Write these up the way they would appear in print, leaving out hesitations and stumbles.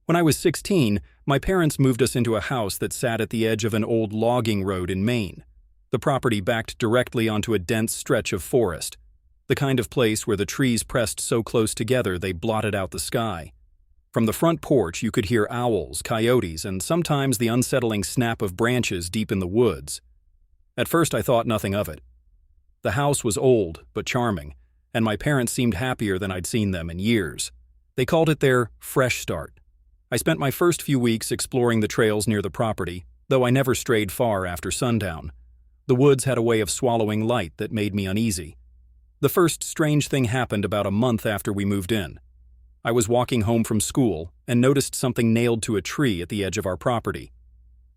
When I was 16, my parents moved us into a house that sat at the edge of an old logging road in Maine. The property backed directly onto a dense stretch of forest, the kind of place where the trees pressed so close together they blotted out the sky. From the front porch, you could hear owls, coyotes, and sometimes the unsettling snap of branches deep in the woods. At first, I thought nothing of it. The house was old but charming, and my parents seemed happier than I'd seen them in years. They called it their fresh start. I spent my first few weeks exploring the trails near the property, though I never strayed far after sundown. The woods had a way of swallowing light that made me uneasy. The first strange thing happened about a month after we moved in. I was walking home from school and noticed something nailed to a tree at the edge of our property.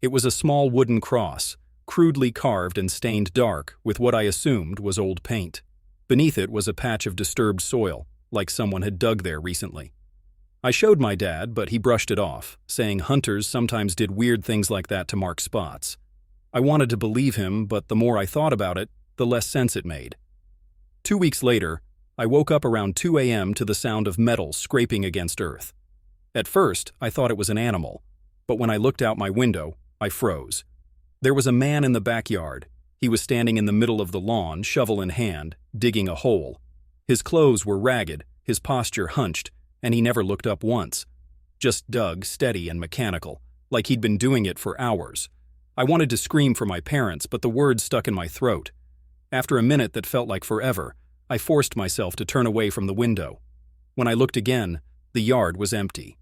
It was a small wooden cross, crudely carved and stained dark with what I assumed was old paint. Beneath it was a patch of disturbed soil, like someone had dug there recently. I showed my dad, but he brushed it off, saying hunters sometimes did weird things like that to mark spots. I wanted to believe him, but the more I thought about it, the less sense it made. 2 weeks later, I woke up around 2 a.m. to the sound of metal scraping against earth. At first, I thought it was an animal, but when I looked out my window, I froze. There was a man in the backyard. He was standing in the middle of the lawn, shovel in hand, digging a hole. His clothes were ragged, his posture hunched, and he never looked up once. Just dug, steady and mechanical, like he'd been doing it for hours. I wanted to scream for my parents, but the words stuck in my throat. After a minute that felt like forever, I forced myself to turn away from the window. When I looked again, the yard was empty.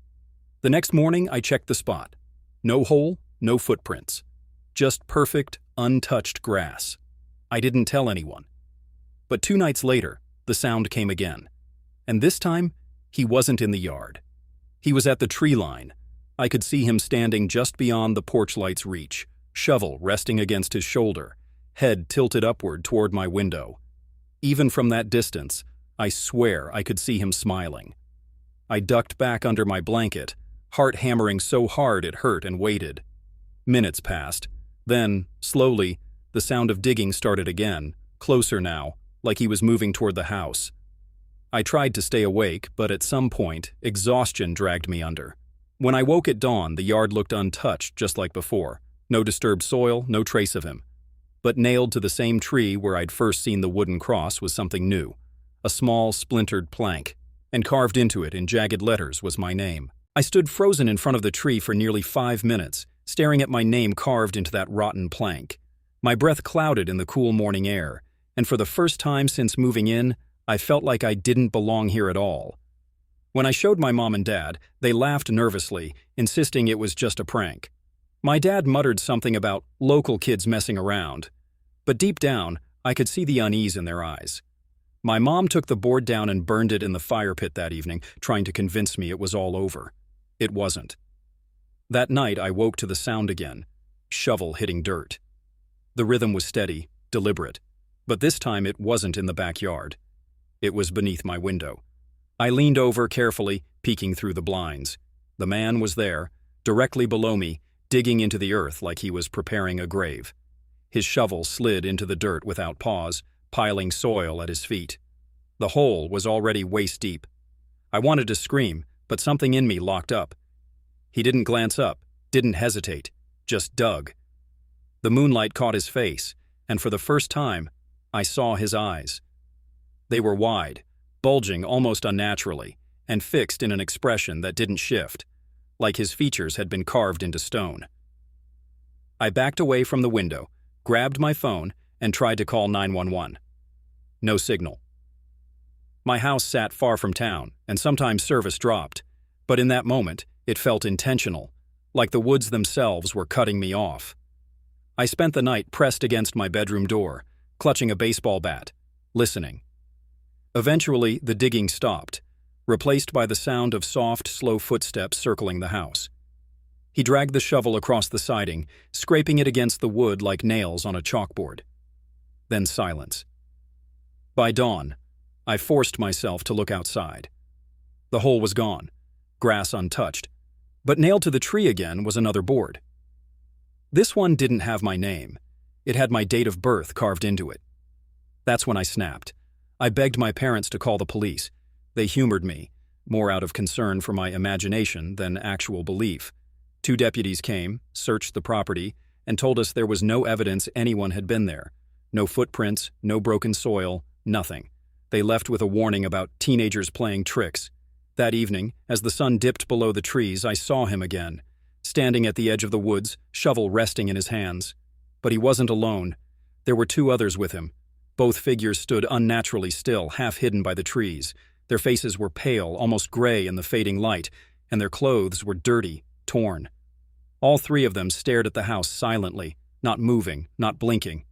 The next morning, I checked the spot. No hole, no footprints. Just perfect, untouched grass. I didn't tell anyone. But 2 nights later, the sound came again. And this time, he wasn't in the yard. He was at the tree line. I could see him standing just beyond the porch light's reach, shovel resting against his shoulder, head tilted upward toward my window. Even from that distance, I swear I could see him smiling. I ducked back under my blanket, heart hammering so hard it hurt, and waited. Minutes passed. Then, slowly, the sound of digging started again, closer now, like he was moving toward the house. I tried to stay awake, but at some point, exhaustion dragged me under. When I woke at dawn, the yard looked untouched, just like before. No disturbed soil, no trace of him. But nailed to the same tree where I'd first seen the wooden cross was something new. A small, splintered plank, and carved into it in jagged letters was my name. I stood frozen in front of the tree for nearly 5 minutes, staring at my name carved into that rotten plank. My breath clouded in the cool morning air, and for the first time since moving in, I felt like I didn't belong here at all. When I showed my mom and dad, they laughed nervously, insisting it was just a prank. My dad muttered something about local kids messing around, but deep down, I could see the unease in their eyes. My mom took the board down and burned it in the fire pit that evening, trying to convince me it was all over. It wasn't. That night, I woke to the sound again, shovel hitting dirt. The rhythm was steady, deliberate, but this time it wasn't in the backyard. It was beneath my window. I leaned over carefully, peeking through the blinds. The man was there, directly below me, digging into the earth like he was preparing a grave. His shovel slid into the dirt without pause, piling soil at his feet. The hole was already waist-deep. I wanted to scream, but something in me locked up. He didn't glance up, didn't hesitate, just dug. The moonlight caught his face, and for the first time, I saw his eyes. They were wide, bulging almost unnaturally, and fixed in an expression that didn't shift, like his features had been carved into stone. I backed away from the window, grabbed my phone, and tried to call 911. No signal. My house sat far from town, and sometimes service dropped, but in that moment, it felt intentional, like the woods themselves were cutting me off. I spent the night pressed against my bedroom door, clutching a baseball bat, listening. Eventually, the digging stopped, replaced by the sound of soft, slow footsteps circling the house. He dragged the shovel across the siding, scraping it against the wood like nails on a chalkboard. Then silence. By dawn, I forced myself to look outside. The hole was gone, grass untouched, but nailed to the tree again was another board. This one didn't have my name. It had my date of birth carved into it. That's when I snapped. I begged my parents to call the police. They humored me, more out of concern for my imagination than actual belief. 2 deputies came, searched the property, and told us there was no evidence anyone had been there. No footprints, no broken soil, nothing. They left with a warning about teenagers playing tricks. That evening, as the sun dipped below the trees, I saw him again, standing at the edge of the woods, shovel resting in his hands. But he wasn't alone. There were 2 others with him. Both figures stood unnaturally still, half hidden by the trees. Their faces were pale, almost gray in the fading light, and their clothes were dirty, torn. All 3 of them stared at the house silently, not moving, not blinking.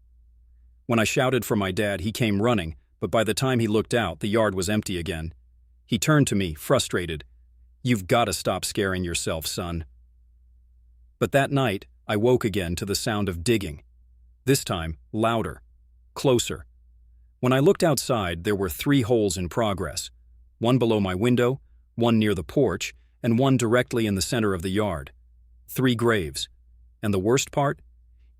When I shouted for my dad, he came running, but by the time he looked out, the yard was empty again. He turned to me, frustrated. "You've got to stop scaring yourself, son." But that night, I woke again to the sound of digging. This time, louder, closer. When I looked outside, there were 3 holes in progress. One below my window, one near the porch, and one directly in the center of the yard. 3 graves. And the worst part?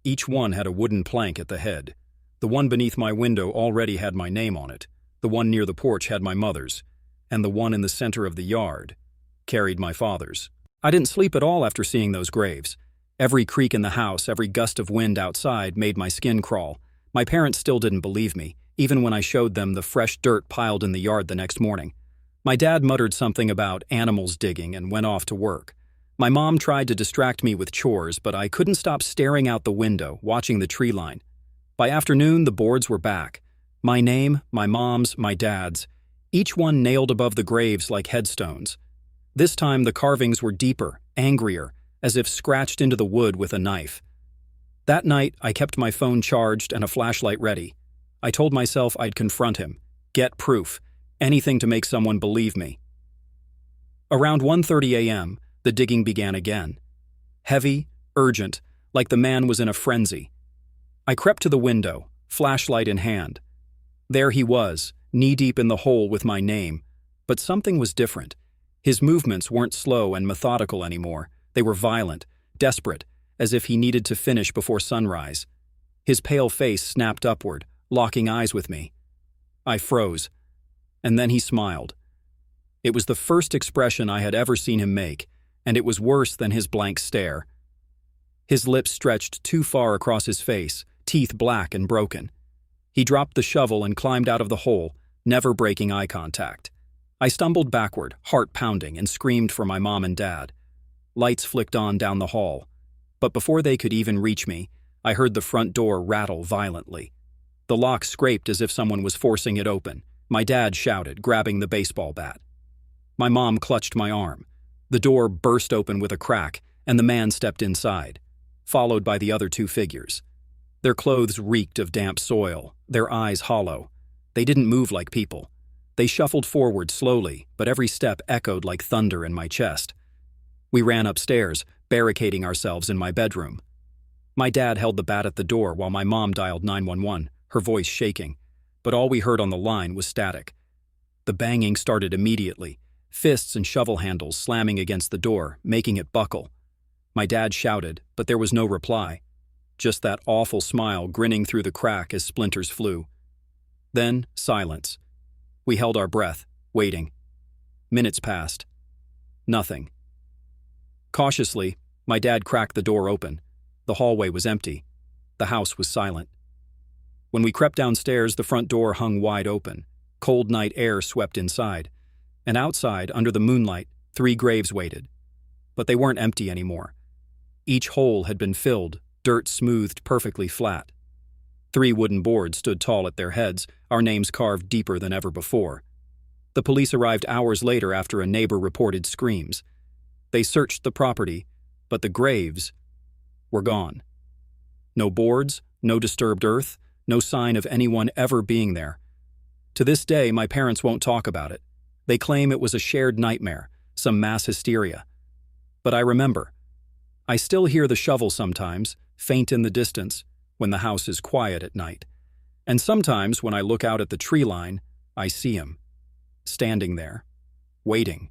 Each one had a wooden plank at the head. The one beneath my window already had my name on it. The one near the porch had my mother's. And the one in the center of the yard carried my father's. I didn't sleep at all after seeing those graves. Every creak in the house, every gust of wind outside made my skin crawl. My parents still didn't believe me, even when I showed them the fresh dirt piled in the yard the next morning. My dad muttered something about animals digging and went off to work. My mom tried to distract me with chores, but I couldn't stop staring out the window, watching the tree line. By afternoon, the boards were back. My name, my mom's, my dad's, each one nailed above the graves like headstones. This time the carvings were deeper, angrier, as if scratched into the wood with a knife. That night, I kept my phone charged and a flashlight ready. I told myself I'd confront him, get proof, anything to make someone believe me. Around 1:30 a.m., the digging began again. Heavy, urgent, like the man was in a frenzy. I crept to the window, flashlight in hand. There he was, knee-deep in the hole with my name. But something was different. His movements weren't slow and methodical anymore. They were violent, desperate, as if he needed to finish before sunrise. His pale face snapped upward, locking eyes with me. I froze. And then he smiled. It was the first expression I had ever seen him make, and it was worse than his blank stare. His lips stretched too far across his face, teeth black and broken. He dropped the shovel and climbed out of the hole, never breaking eye contact. I stumbled backward, heart pounding, and screamed for my mom and dad. Lights flicked on down the hall. But before they could even reach me, I heard the front door rattle violently. The lock scraped as if someone was forcing it open. My dad shouted, grabbing the baseball bat. My mom clutched my arm. The door burst open with a crack, and the man stepped inside, followed by the other 2 figures. Their clothes reeked of damp soil, their eyes hollow. They didn't move like people. They shuffled forward slowly, but every step echoed like thunder in my chest. We ran upstairs, barricading ourselves in my bedroom. My dad held the bat at the door while my mom dialed 911, her voice shaking, but all we heard on the line was static. The banging started immediately, fists and shovel handles slamming against the door, making it buckle. My dad shouted, but there was no reply. Just that awful smile grinning through the crack as splinters flew. Then, silence. We held our breath, waiting. Minutes passed. Nothing. Cautiously, my dad cracked the door open. The hallway was empty. The house was silent. When we crept downstairs, the front door hung wide open. Cold night air swept inside. And outside, under the moonlight, 3 graves waited. But they weren't empty anymore. Each hole had been filled, dirt smoothed perfectly flat. 3 wooden boards stood tall at their heads, our names carved deeper than ever before. The police arrived hours later after a neighbor reported screams. They searched the property, but the graves were gone. No boards, no disturbed earth, no sign of anyone ever being there. To this day, my parents won't talk about it. They claim it was a shared nightmare, some mass hysteria. But I remember. I still hear the shovel sometimes, faint in the distance, when the house is quiet at night. And sometimes when I look out at the tree line, I see him, standing there, waiting.